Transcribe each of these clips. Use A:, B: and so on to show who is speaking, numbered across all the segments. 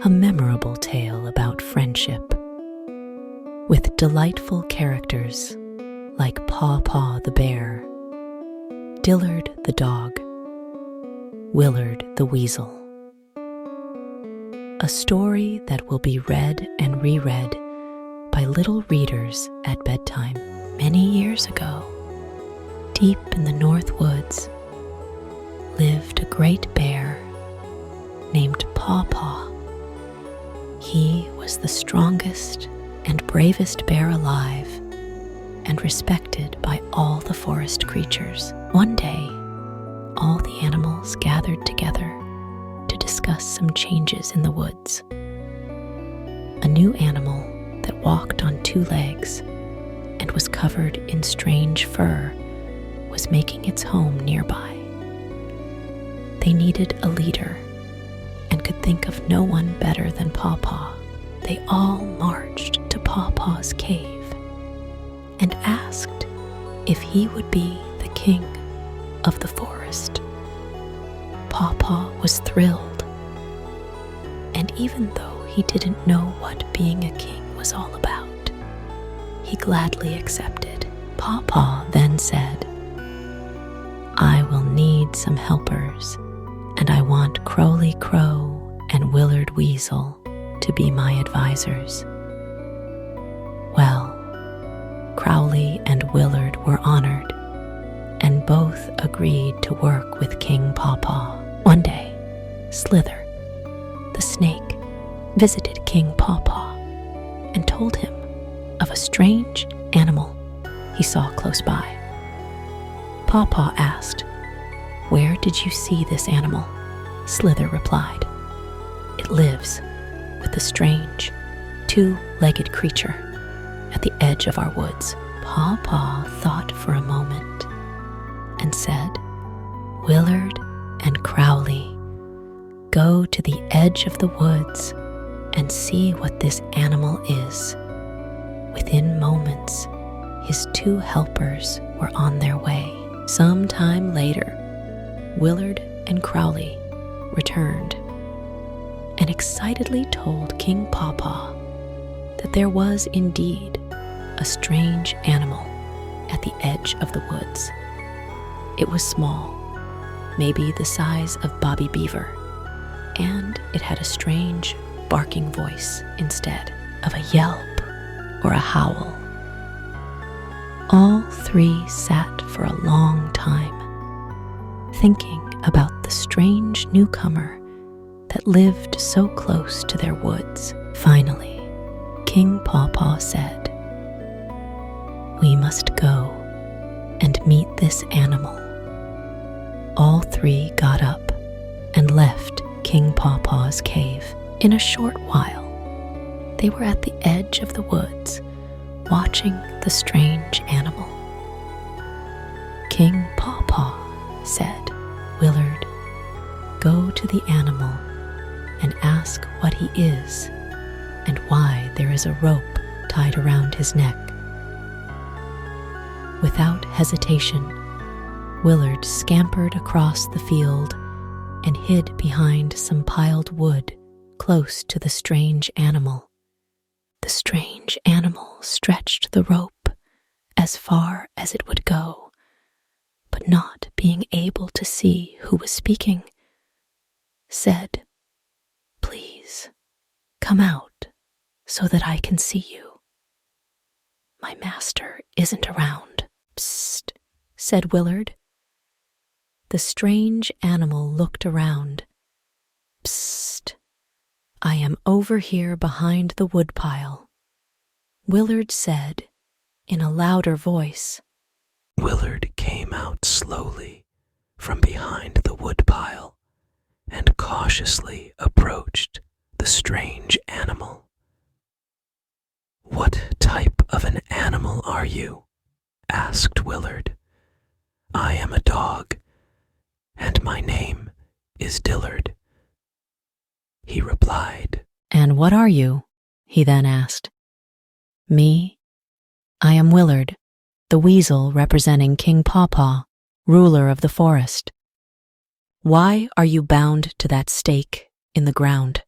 A: a memorable tale about friendship, with delightful characters like Paw Paw the bear, Dillard the dog, Willard the weasel. A story that will be read and reread by little readers at bedtime. Many years ago, deep in the North Woods, lived a great bear named Paw Paw. He was the strongest and bravest bear alive and respected by all the forest creatures. One day, all the animals gathered together to discuss some changes in the woods. A new animal that walked on two legs and was covered in strange fur was making its home nearby. They needed a leader and could think of no one better than Paw Paw. They all marched to Paw Paw's cave and asked if he would be the king of the forest. Paw Paw was thrilled, and even though he didn't know what being a king was all about, he gladly accepted. Paw Paw then said, "I will need some helpers, and I want Crowley Crow and Willard Weasel to be my advisors." Well, Crowley and Willard were honored, and both agreed to work with King Paw Paw. One day, Slither, the snake, visited King Paw Paw and told him of a strange animal he saw close by. Paw Paw asked, "Where did you see this animal?" Slither replied, "It lives with the strange, two-legged creature at the edge of our woods." Paw Paw thought for a moment and said, "Willard and Crowley, go to the edge of the woods and see what this animal is." Within moments, his two helpers were on their way. Some time later, Willard and Crowley returned and excitedly told King Paw Paw that there was indeed a strange animal at the edge of the woods. It was small, maybe the size of Bobby Beaver, and it had a strange barking voice instead of a yelp or a howl. All three sat for a long time, thinking about the strange newcomer that lived so close to their woods. Finally, King Paw Paw said, "We must go and meet this animal." All three got up and left King Paw Paw's cave. In a short while, they were at the edge of the woods, watching the strange animal. King Paw Paw said, "Willard, go to the animal and ask what he is and why there is a rope tied around his neck." Without hesitation, Willard scampered across the field and hid behind some piled wood close to the strange animal. The strange animal stretched the rope as far as it would go, but not being able to see who was speaking, said, "Please, come out so that I can see you. My master isn't around." "Psst," said Willard. The strange animal looked around. "Psst, I am over here behind the woodpile," Willard said in a louder voice.
B: Willard came out slowly from behind the woodpile and cautiously approached the strange animal. "What type of an animal are you?" asked Willard. "I am a dog, and my name is Dillard," he replied.
A: "And what are you?" he then asked. "Me? I am Willard, the weasel representing King Paw Paw, ruler of the forest." "Why are you bound to that stake in the ground?"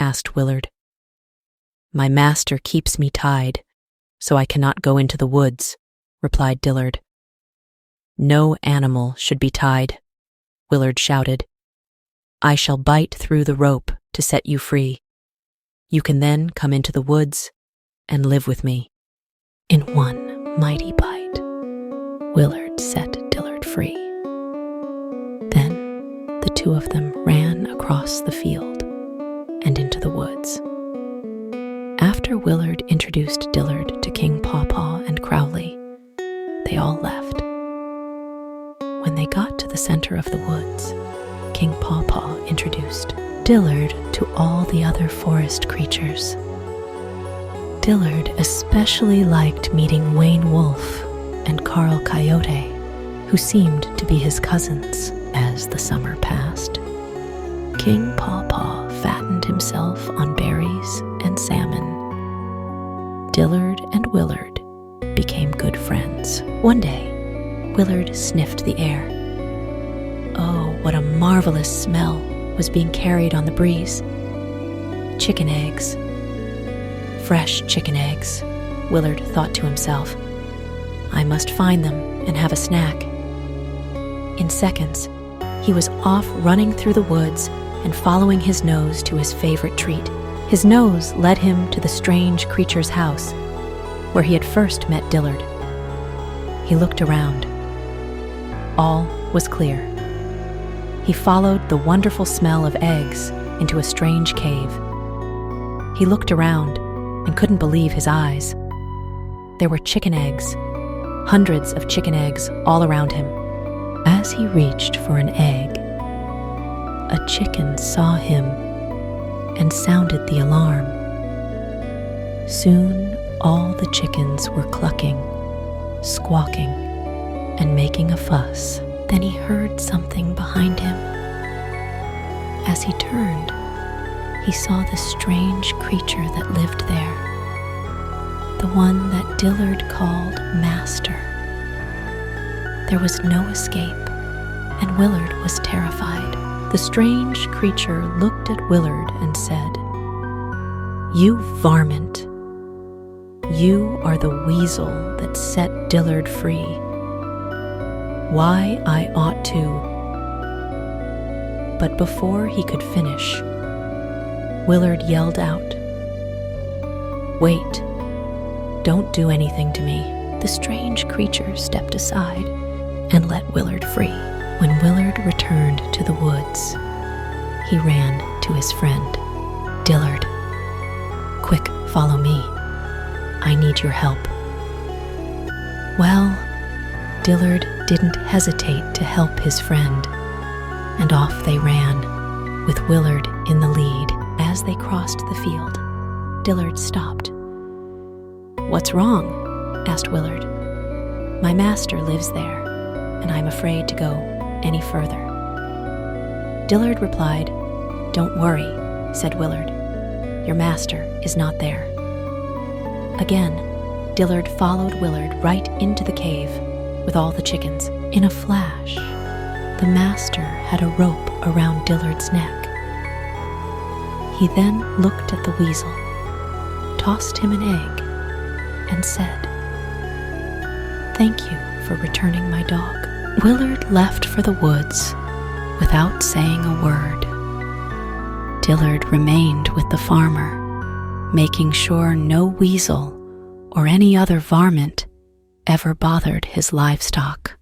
A: asked Willard. "My master keeps me tied, so I cannot go into the woods," replied Dillard. "No animal should be tied," Willard shouted. "I shall bite through the rope to set you free. You can then come into the woods and live with me." In one mighty bite, Willard set Dillard free. Then the two of them ran across the field and into the woods. After Willard introduced Dillard to King Pawpaw and Crowley, they all left. When they got to the center of the woods, King Pawpaw introduced Dillard to all the other forest creatures. Dillard especially liked meeting Wayne Wolf and Carl Coyote, who seemed to be his cousins. As the summer passed, King Pawpaw fattened himself on berries and salmon. Dillard and Willard became good friends. One day, Willard sniffed the air. Oh, what a marvelous smell was being carried on the breeze. Chicken eggs. Fresh chicken eggs, Willard thought to himself. I must find them and have a snack. In seconds, he was off running through the woods and following his nose to his favorite treat. His nose led him to the strange creature's house, where he had first met Dillard. He looked around. All was clear. He followed the wonderful smell of eggs into a strange cave. He looked around and couldn't believe his eyes. There were chicken eggs, hundreds of chicken eggs all around him. As he reached for an egg, a chicken saw him and sounded the alarm. Soon all the chickens were clucking, squawking, and making a fuss. Then he heard something behind him. As he turned, he saw the strange creature that lived there, the one that Dillard called Master. There was no escape, and Willard was terrified. The strange creature looked at Willard and said, "You varmint, you are the weasel that set Dillard free. Why I ought to..." But before he could finish, Willard yelled out, "Wait, don't do anything to me." The strange creature stepped aside and let Willard free. When Willard returned to the woods, he ran to his friend, Dillard. "Quick, follow me. I need your help." Well, Dillard didn't hesitate to help his friend, and off they ran, with Willard in the lead. As they crossed the field, Dillard stopped. "What's wrong?" asked Willard. "My master lives there, and I'm afraid to go any further." Dillard replied, "Don't worry," said Willard. "Your master is not there." Again, Dillard followed Willard right into the cave with all the chickens. In a flash, the master had a rope around Dillard's neck. He then looked at the weasel, tossed him an egg, and said, "Thank you for returning my dog." Willard left for the woods without saying a word. Dillard remained with the farmer, making sure no weasel or any other varmint ever bothered his livestock.